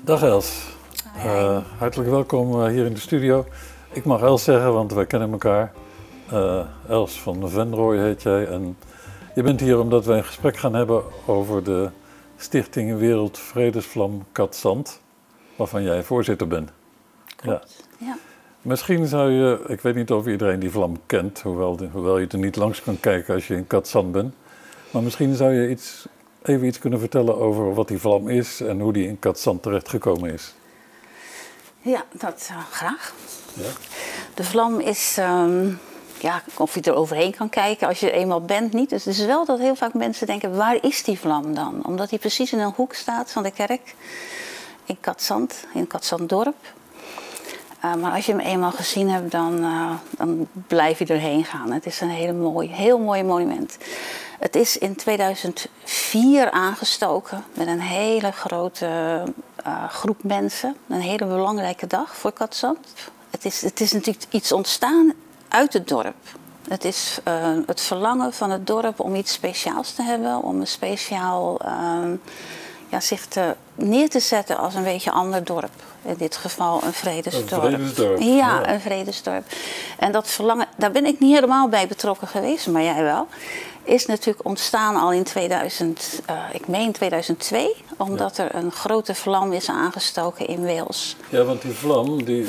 Dag Els, hartelijk welkom hier in de studio. Ik mag Els zeggen, want wij kennen elkaar. Els van Venrooy heet jij en je bent hier omdat wij een gesprek gaan hebben over de Stichting Wereldvredesvlam Katzand, waarvan jij voorzitter bent. Klopt, ja. Misschien zou je, ik weet niet of iedereen die vlam kent, hoewel je er niet langs kan kijken als je in Katzand bent. Maar misschien zou je even iets kunnen vertellen over wat die vlam is en hoe die in Katzand terechtgekomen is. Ja, dat graag. Ja. De vlam is, of je er overheen kan kijken als je er eenmaal bent niet. Dus het is wel dat heel vaak mensen denken, waar is die vlam dan? Omdat die precies in een hoek staat van de kerk in Katzand, in Katzanddorp. Maar als je hem eenmaal gezien hebt, dan blijf je erheen gaan. Het is een heel mooi monument. Het is in 2004 aangestoken met een hele grote groep mensen. Een hele belangrijke dag voor Katzand. Het is natuurlijk iets ontstaan uit het dorp. Het is het verlangen van het dorp om iets speciaals te hebben. Om een speciaal zich neer te zetten als een beetje ander dorp. In dit geval een vredesdorp. Een vredesdorp. Ja, een vredesdorp. En dat verlangen, daar ben ik niet helemaal bij betrokken geweest, maar jij wel. Is natuurlijk ontstaan al in 2002, omdat er een grote vlam is aangestoken in Wales. Ja, want die vlam, die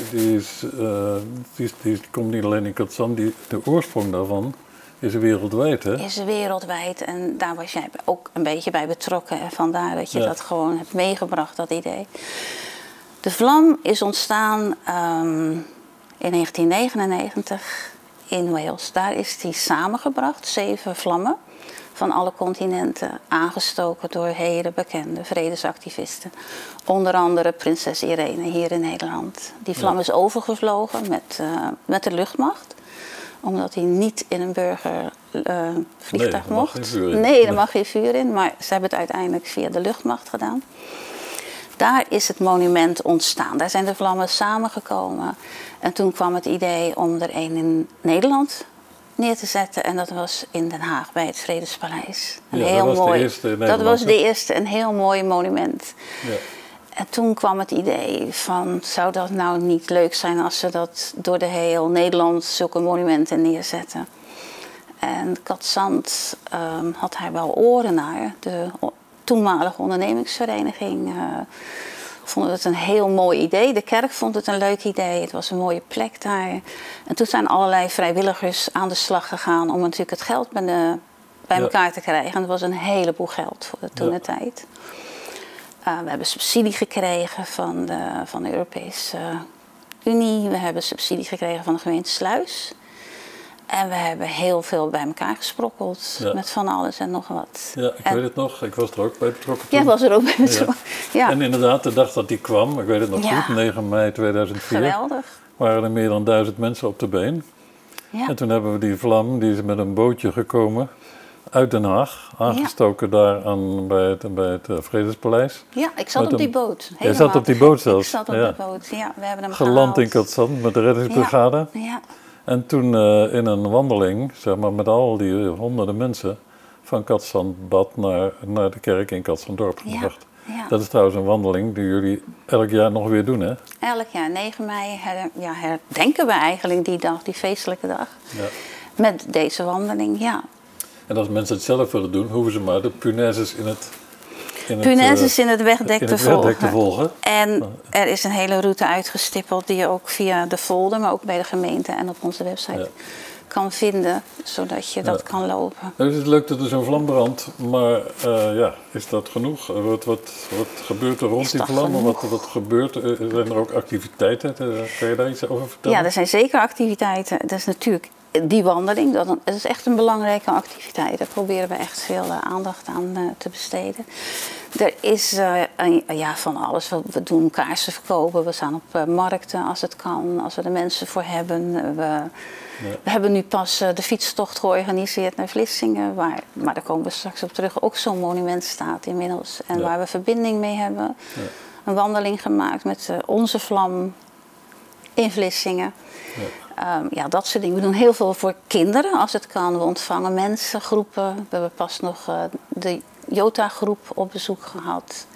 komt niet alleen in Katzand, de oorsprong daarvan is wereldwijd, hè? Is wereldwijd en daar was jij ook een beetje bij betrokken. En vandaar dat je dat gewoon hebt meegebracht, dat idee. De vlam is ontstaan in 1999 in Wales. Daar is die samengebracht, 7 vlammen van alle continenten, aangestoken door hele bekende vredesactivisten. Onder andere prinses Irene hier in Nederland. Die vlam is overgevlogen met de luchtmacht, omdat hij niet in een burgervliegtuig mocht. Nee, er mag geen vuur in, maar ze hebben het uiteindelijk via de luchtmacht gedaan. Daar is het monument ontstaan. Daar zijn de vlammen samengekomen. En toen kwam het idee om er een in Nederland neer te zetten. En dat was in Den Haag bij het Vredespaleis. Dat was de eerste, een heel mooi monument. Ja. En toen kwam het idee van, zou dat nou niet leuk zijn als ze dat door de heel Nederland zulke monumenten neerzetten. En Katzand had hij wel oren naar. De toenmalige ondernemingsvereniging vond het een heel mooi idee. De kerk vond het een leuk idee. Het was een mooie plek daar. En toen zijn allerlei vrijwilligers aan de slag gegaan om natuurlijk het geld bij elkaar te krijgen. En dat was een heleboel geld voor toen de tijd. We hebben subsidie gekregen van de Europese Unie. We hebben subsidie gekregen van de gemeente Sluis. En we hebben heel veel bij elkaar gesprokkeld met van alles en nog wat. Ja, ik weet het nog. Ik was er ook bij betrokken toen. Jij was er ook bij betrokken. Ja. En inderdaad, de dag dat die kwam, ik weet het nog goed, 9 mei 2004. Geweldig. Waren er meer dan 1000 mensen op de been. Ja. En toen hebben we die vlam, die is met een bootje gekomen uit Den Haag, aangestoken daar bij het Vredespaleis. Ja, ik zat op die boot. Jij zat op die boot zelfs? Ik zat op die boot, ja. We hebben hem geland in Katzand met de reddingsbrigade. Ja. En toen in een wandeling, zeg maar, met al die honderden mensen van Katsanbad naar de kerk in Katsanddorp gebracht. Ja. Dat is trouwens een wandeling die jullie elk jaar nog weer doen, hè? Elk jaar, 9 mei, herdenken we eigenlijk die dag, die feestelijke dag. Ja. Met deze wandeling, ja. En als mensen het zelf willen doen, hoeven ze maar de punaises in het wegdek te volgen. En er is een hele route uitgestippeld die je ook via de folder, maar ook bij de gemeente en op onze website kan vinden, zodat je dat kan lopen. Nou, het is leuk dat er zo'n vlam brandt, maar is dat genoeg? Wat gebeurt er rond die vlam? Wat gebeurt er? Zijn er ook activiteiten? Kan je daar iets over vertellen? Ja, er zijn zeker activiteiten. Dat is natuurlijk die wandeling, dat is echt een belangrijke activiteit. Daar proberen we echt veel aandacht aan te besteden. Er is van alles. We doen kaarsen verkopen, we staan op markten als het kan, als we er mensen voor hebben. We hebben nu pas de fietstocht georganiseerd naar Vlissingen, maar daar komen we straks op terug. Ook zo'n monument staat inmiddels en waar we verbinding mee hebben. Ja. Een wandeling gemaakt met onze vlam in Vlissingen. Dat soort dingen. We doen heel veel voor kinderen als het kan. We ontvangen mensen, groepen. We hebben pas nog de Jota-groep op bezoek gehad.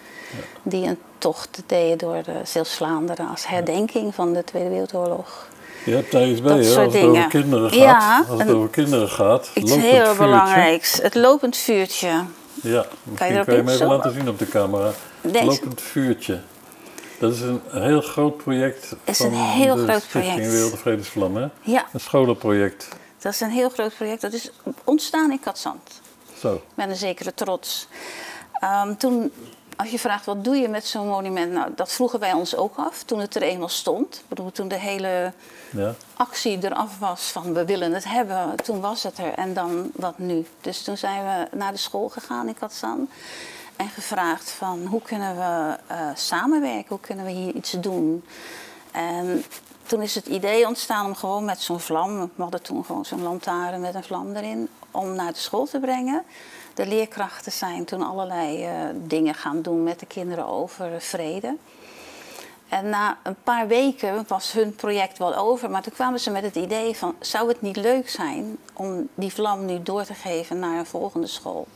die een tocht deden door Zeeuws-Vlaanderen als herdenking van de Tweede Wereldoorlog. Je hebt daar iets bij, Dat hè? soort Als het dingen. over kinderen gaat. Ja, Als het over kinderen gaat, iets lopend heel vuurtje. belangrijks. Het lopend vuurtje. Ja, misschien kan je erop hem even inzoomen? laten zien op de camera. Deze. Lopend vuurtje. Dat is een heel groot project Is van een heel de groot Stichting project. Wereldvredesvlam, hè? Ja, Een scholenproject. dat is een heel groot project. Dat is ontstaan in Cadzand. Zo. Met een zekere trots. Toen, als je vraagt wat doe je met zo'n monument, nou, dat vroegen wij ons ook af toen het er eenmaal stond. Ik bedoel, toen de hele Ja. actie eraf was van we willen het hebben, toen was het er en dan wat nu. Dus toen zijn we naar de school gegaan in Cadzand en gevraagd van hoe kunnen we samenwerken, hoe kunnen we hier iets doen. En toen is het idee ontstaan om gewoon met zo'n vlam, we hadden toen gewoon zo'n lantaarn met een vlam erin, om naar de school te brengen. De leerkrachten zijn toen allerlei dingen gaan doen met de kinderen over vrede. En na een paar weken was hun project wel over, maar toen kwamen ze met het idee van, zou het niet leuk zijn om die vlam nu door te geven naar een volgende school?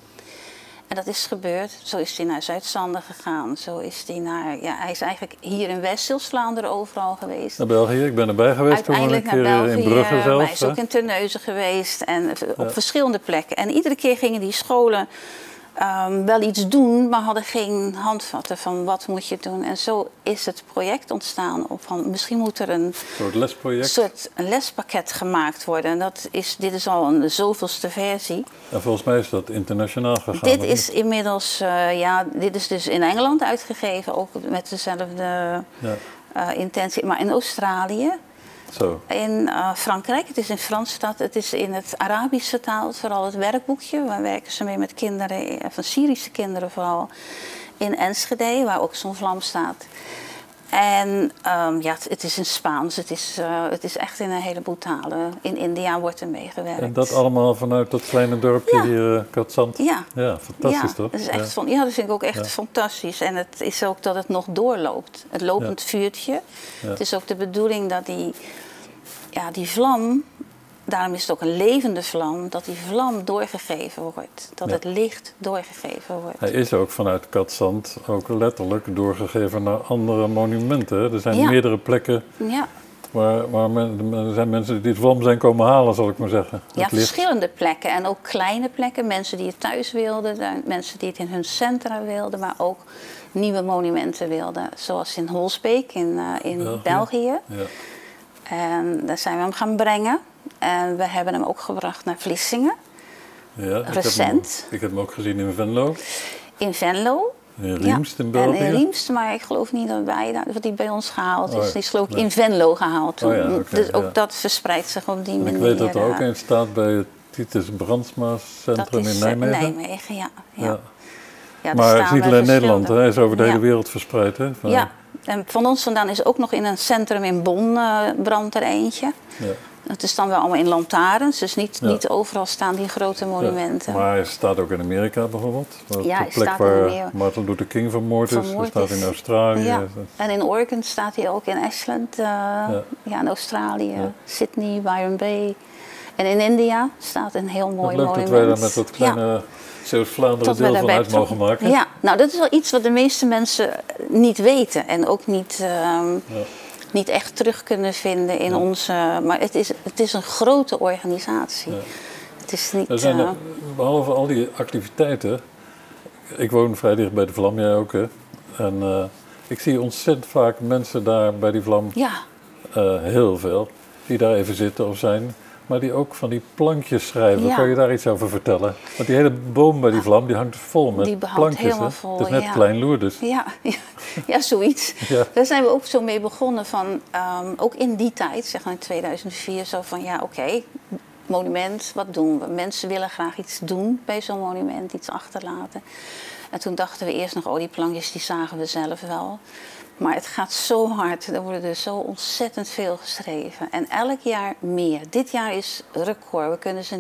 En dat is gebeurd. Zo is hij naar Zuid-Zanden gegaan. Zo is hij naar, ja, hij is eigenlijk hier in West-Vlaanderen overal geweest. Naar België, ik ben erbij geweest toen een keer in Brugge zelfs. Hij is ook in Terneuzen geweest en op verschillende plekken. En iedere keer gingen die scholen wel iets doen, maar hadden geen handvatten van wat moet je doen. En zo is het project ontstaan. Van, misschien moet er een soort lesproject. soort lespakket gemaakt worden. En dit is al een zoveelste versie. En volgens mij is dat internationaal gegaan. Dit is inmiddels, dit is dus in Engeland uitgegeven, ook met dezelfde intentie, maar in Australië. Zo. In Frankrijk, het is in Frans, het is in het Arabisch vertaald, vooral het werkboekje. Waar werken ze mee met kinderen, van Syrische kinderen vooral, in Enschede, waar ook zo'n vlam staat. En het is in Spaans, het is echt in een heleboel talen. In India wordt er mee gewerkt. En dat allemaal vanuit dat kleine dorpje hier, Cadzand? Ja. Ja, fantastisch toch? Dat is echt dat vind ik ook echt fantastisch. En het is ook dat het nog doorloopt. Het lopend vuurtje. Ja. Het is ook de bedoeling dat die vlam, daarom is het ook een levende vlam, dat die vlam doorgegeven wordt. Dat het licht doorgegeven wordt. Hij is ook vanuit Cadzand ook letterlijk doorgegeven naar andere monumenten. Hè? Er zijn meerdere plekken waar er zijn mensen die het vlam zijn komen halen, zal ik maar zeggen. Ja, verschillende plekken. En ook kleine plekken. Mensen die het thuis wilden, mensen die het in hun centra wilden, maar ook nieuwe monumenten wilden. Zoals in Holsbeek in België. Ja. En daar zijn we hem gaan brengen. En we hebben hem ook gebracht naar Vlissingen. Ja, recent. Ik heb hem ook gezien in Venlo. In Venlo. In Riemst in België. En in Riemst, maar ik geloof niet dat die bij ons gehaald is. Die is geloof ik in Venlo gehaald toen. Okay, dus ook dat verspreidt zich op die manier. Ik weet dat er ook een staat bij het Titus Brandsma Centrum in Nijmegen. Nijmegen, ja. Maar het is niet alleen Nederland, hij is over de hele wereld verspreid. Hè? Ja, en van ons vandaan is ook nog in een centrum in Bonn brandt er eentje. Ja. Het is dan wel allemaal in lantaarns, dus niet overal staan die grote monumenten. Ja, maar hij staat ook in Amerika bijvoorbeeld. Ja, de plek waar Martin Luther King vermoord is. Hij staat in Australië. Ja. En in Oregon staat hij ook, in Ashland, in Australië, Sydney, Byron Bay. En in India staat een heel mooi monument. Dat wij daar met dat kleine Zeeuws-Vlaanderen deel van uit mogen maken. Ja, nou dat is wel iets wat de meeste mensen niet weten en ook niet echt terug kunnen vinden in onze... Maar het is een grote organisatie. Ja. Het is niet... behalve al die activiteiten... Ik woon vrij dicht bij de vlam, jij ook, hè? En ik zie ontzettend vaak mensen daar bij die vlam... heel veel, die daar even zitten of zijn... Maar die ook van die plankjes schrijven. Kan je daar iets over vertellen? Want die hele boom bij die vlam, die hangt vol met plankjes. Vol, het is net Klein Lourdes. Ja, zoiets. Ja. Daar zijn we ook zo mee begonnen van, ook in die tijd, zeg maar in 2004, zo van monument, wat doen we? Mensen willen graag iets doen bij zo'n monument, iets achterlaten. En toen dachten we eerst nog, die plankjes die zagen we zelf wel. Maar het gaat zo hard, er worden er zo ontzettend veel geschreven. En elk jaar meer. Dit jaar is record, we kunnen ze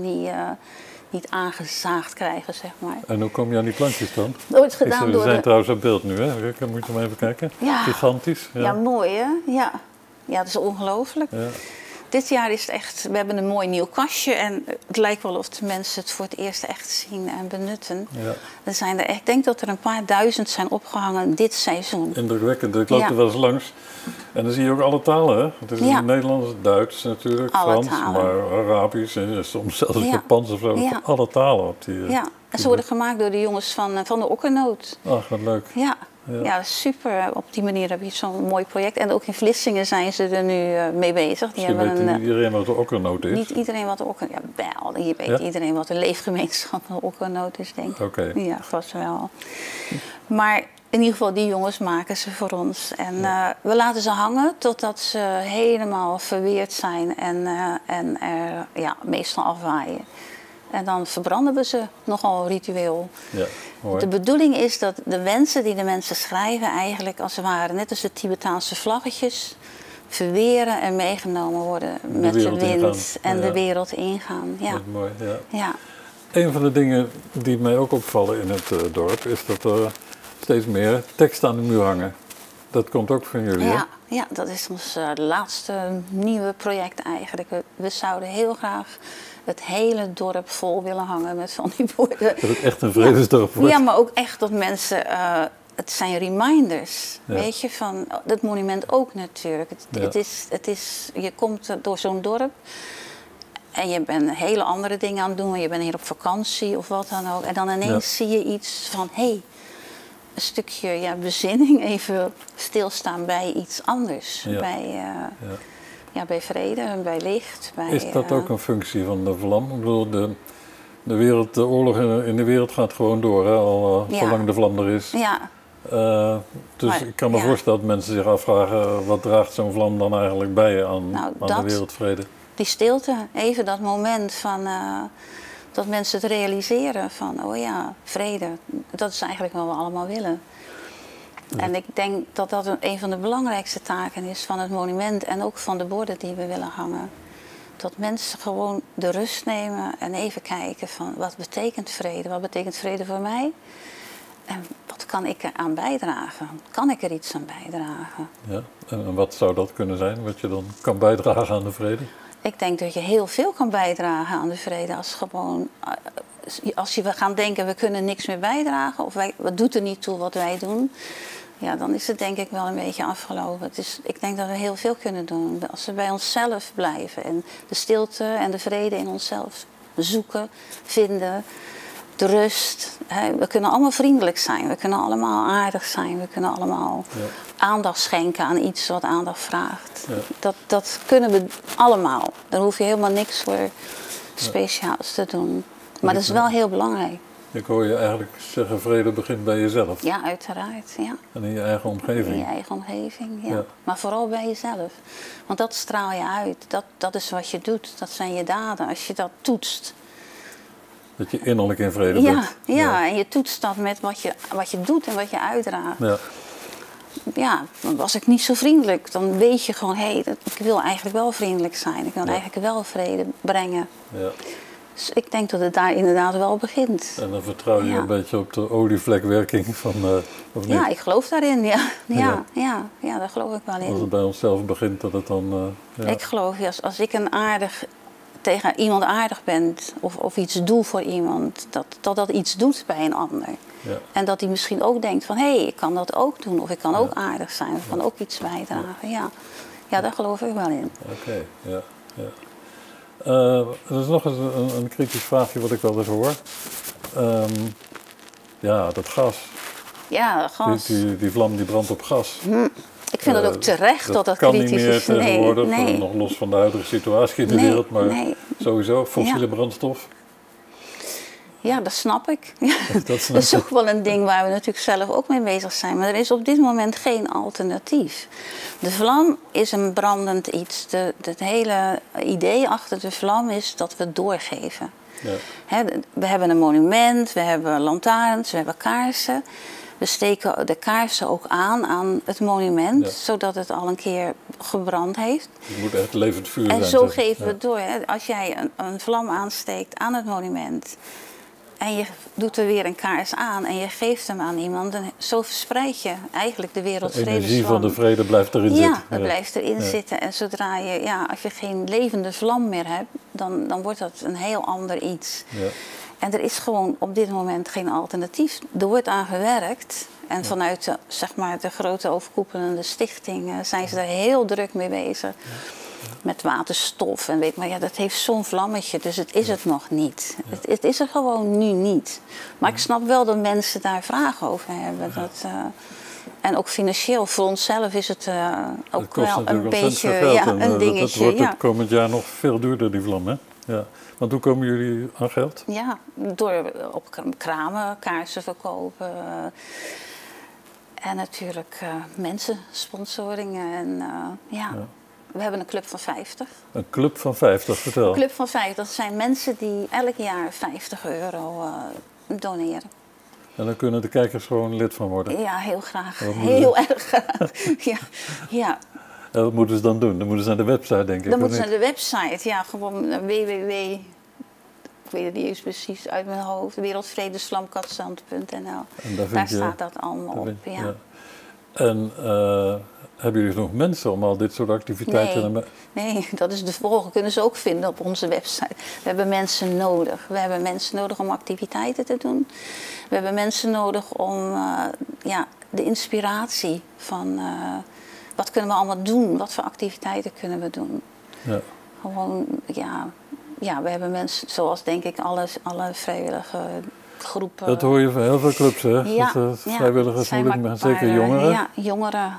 niet aangezaagd krijgen, zeg maar. En hoe kom je aan die plankjes dan? Ooit gedaan door zijn trouwens op beeld nu, hè? Moet je maar even kijken. Ja. Gigantisch. Ja, mooi hè? Ja, dat is ongelooflijk. Ja. Dit jaar is het echt, we hebben een mooi nieuw kastje en het lijkt wel of de mensen het voor het eerst echt zien en benutten. Ja. Er zijn er echt, ik denk dat er een paar duizend zijn opgehangen dit seizoen. Indrukwekkend. Ik loop er wel eens langs en dan zie je ook alle talen. Hè? Het is in het Nederlands, Duits natuurlijk, alle Frans, talen. Maar Arabisch en soms zelfs Japans of zo. Alle talen op die. Ja, en ze worden gemaakt door de jongens van de Okkernoot. Ach, wat leuk. Ja, super. Op die manier heb je zo'n mooi project. En ook in Vlissingen zijn ze er nu mee bezig. Die weet niet iedereen wat de Okkernoot is. Niet iedereen wat de Okkernoot is. Ja, wel. Hier weet iedereen wat de leefgemeenschap van de Okkernoot is, denk ik. Oké. Ja, vast wel. Maar in ieder geval, die jongens maken ze voor ons. En we laten ze hangen totdat ze helemaal verweerd zijn en meestal afwaaien. En dan verbranden we ze nogal ritueel. Ja, mooi. De bedoeling is dat de wensen die de mensen schrijven eigenlijk als het ware, net als de Tibetaanse vlaggetjes, verweren en meegenomen worden met de wind en de wereld ingaan. Ja. Dat is mooi, ja. Een van de dingen die mij ook opvallen in het dorp is dat er steeds meer teksten aan de muur hangen. Dat komt ook van jullie, hè? Ja, dat is ons laatste nieuwe project eigenlijk. We zouden heel graag het hele dorp vol willen hangen met van die borden. Dat het echt een vredesdorp wordt. Ja, maar ook echt dat mensen, het zijn reminders, weet je, van dat monument ook natuurlijk. Het is, je komt door zo'n dorp en je bent hele andere dingen aan het doen. Je bent hier op vakantie of wat dan ook. En dan ineens zie je iets van, hé, een stukje bezinning, even stilstaan bij iets anders. Bij vrede, bij licht. Is dat ook een functie van de vlam? Ik bedoel, de oorlog in de wereld gaat gewoon door, hè? Zolang de vlam er is. Ja. Dus maar, ik kan me voorstellen dat mensen zich afvragen, wat draagt zo'n vlam dan eigenlijk bij aan de wereldvrede? Die stilte, even dat moment van dat mensen het realiseren van, oh ja, vrede, dat is eigenlijk wat we allemaal willen. Ja. En ik denk dat dat een van de belangrijkste taken is van het monument en ook van de borden die we willen hangen. Dat mensen gewoon de rust nemen en even kijken van, wat betekent vrede? Wat betekent vrede voor mij? En wat kan ik eraan bijdragen? Kan ik er iets aan bijdragen? Ja, en wat zou dat kunnen zijn, wat je dan kan bijdragen aan de vrede? Ik denk dat je heel veel kan bijdragen aan de vrede als we gaan denken we kunnen niks meer bijdragen of wat doet er niet toe wat wij doen, ja, dan is het denk ik wel een beetje afgelopen. Ik denk dat we heel veel kunnen doen als we bij onszelf blijven en de stilte en de vrede in onszelf zoeken, vinden, de rust. We kunnen allemaal vriendelijk zijn, we kunnen allemaal aardig zijn, we kunnen allemaal aandacht schenken aan iets wat aandacht vraagt. Ja. Dat kunnen we allemaal. Daar hoef je helemaal niks voor speciaals te doen. Maar dat is wel heel belangrijk. Ik hoor je eigenlijk zeggen, vrede begint bij jezelf. Ja, uiteraard. Ja. En in je eigen omgeving. In je eigen omgeving, ja. Maar vooral bij jezelf. Want dat straal je uit. Dat is wat je doet. Dat zijn je daden. Als je dat toetst. Dat je innerlijk in vrede bent. Ja, en je toetst dat met wat je doet en wat je uitdraagt. Ja, was ik niet zo vriendelijk, dan weet je gewoon, ik wil eigenlijk wel vriendelijk zijn. Ik wil eigenlijk wel vrede brengen. Ja. Dus ik denk dat het daar inderdaad wel begint. En dan vertrouw je een beetje op de olievlekwerking van, of niet? Ja, ik geloof daarin, ja, daar geloof ik wel in. Als het bij onszelf begint, dat het dan... Ik geloof, als ik tegen iemand aardig ben of iets doe voor iemand, dat iets doet bij een ander. Ja. En dat hij misschien ook denkt van, ik kan dat ook doen. Of ik kan ook aardig zijn. Of ik kan ook iets bijdragen. Ja, daar geloof ik wel in. Oké, ja. Er is nog eens een kritisch vraagje wat ik wel eens hoor. Dat gas. Ja, gas. Die vlam die brandt op gas. Ik vind het ook terecht dat kritisch is. Dat kan niet meer tegenwoordig, nog los van de huidige situatie in de wereld. Maar sowieso, fossiele brandstof. Ja, dat snap ik. Dat is ook wel een ding waar we natuurlijk zelf ook mee bezig zijn. Maar er is op dit moment geen alternatief. De vlam is een brandend iets. Het hele idee achter de vlam is dat we het doorgeven. Ja. We hebben een monument, we hebben lantaarns, we hebben kaarsen. We steken de kaarsen ook aan het monument, zodat het al een keer gebrand heeft. Het moet echt levend vuur zijn. En zo geven we het door. Als jij een vlam aansteekt aan het monument, en je doet er weer een kaars aan en je geeft hem aan iemand. En zo verspreid je eigenlijk de wereldvredesvlam. De energie van de vrede blijft erin zitten. Ja, dat blijft erin zitten. En zodra je, als je geen levende vlam meer hebt, dan wordt dat een heel ander iets. Ja. En er is gewoon op dit moment geen alternatief. Er wordt aan gewerkt. En vanuit de, zeg maar, de grote overkoepelende stichting zijn ze daar heel druk mee bezig. Ja. Met waterstof en weet maar, dat heeft zo'n vlammetje, dus het is het nog niet. Ja. Het is er gewoon nu niet. Maar ik snap wel dat mensen daar vragen over hebben. Ja. En ook financieel, voor onszelf is het ook wel een beetje een dingetje. Dat wordt het komend jaar nog veel duurder, die vlam, hè? Ja. Want hoe komen jullie aan geld? Ja, door op kramen, kaarsen verkopen. En natuurlijk mensen, sponsoringen en ja. We hebben een club van 50. Een club van 50, vertel. Een club van 50, dat zijn mensen die elk jaar €50 doneren. En dan kunnen de kijkers gewoon lid van worden? Ja, heel graag. Heel erg graag. Ja. En wat moeten ze dan doen? Dan moeten ze naar de website, denk ik. Dan moeten ze naar de website, ja, gewoon www. Ik weet het niet eens precies uit mijn hoofd. Wereldvredesvlamkatzand.nl. Daar staat dat allemaal op, ja. En hebben jullie nog mensen om al dit soort activiteiten? Nee, dat is de volgende. Kunnen ze ook vinden op onze website. We hebben mensen nodig. We hebben mensen nodig om activiteiten te doen. We hebben mensen nodig om de inspiratie van wat kunnen we allemaal doen? Wat voor activiteiten kunnen we doen? Ja. Gewoon, we hebben mensen zoals denk ik alle vrijwillige groepen. Dat hoor je van heel veel clubs, hè? Ja, vrijwilligers, maar zeker jongeren. Ja, jongeren.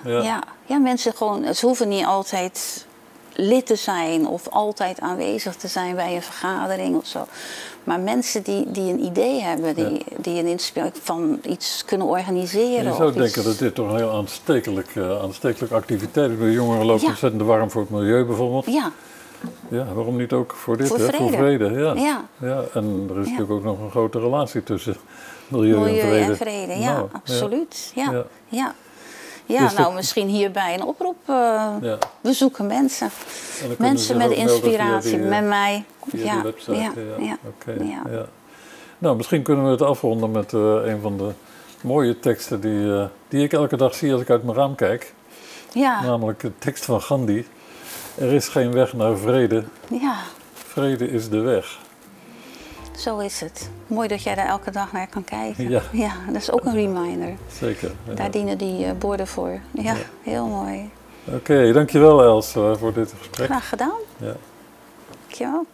Ja, mensen gewoon, ze hoeven niet altijd lid te zijn of altijd aanwezig te zijn bij een vergadering of zo. Maar mensen die een idee hebben, die een inspiratie van iets kunnen organiseren. Je zou denken dat dit toch een heel aanstekelijk activiteit is. De jongeren lopen ontzettend warm voor het milieu bijvoorbeeld. Ja. Ja, waarom niet ook voor dit, voor vrede? Ja. En er is natuurlijk ook nog een grote relatie tussen milieu en vrede. Ja, absoluut. Ja, dus misschien hierbij een oproep. We zoeken mensen. Mensen met inspiratie, met mij. Via de website. Nou, misschien kunnen we het afronden met een van de mooie teksten die ik elke dag zie als ik uit mijn raam kijk. Ja. Namelijk de tekst van Gandhi. Er is geen weg naar vrede. Ja. Vrede is de weg. Zo is het. Mooi dat jij daar elke dag naar kan kijken. Ja, dat is ook een reminder. Zeker. Ja. Daar dienen die borden voor. Ja, heel mooi. Oké, dankjewel Els voor dit gesprek. Graag gedaan. Ja. Dankjewel.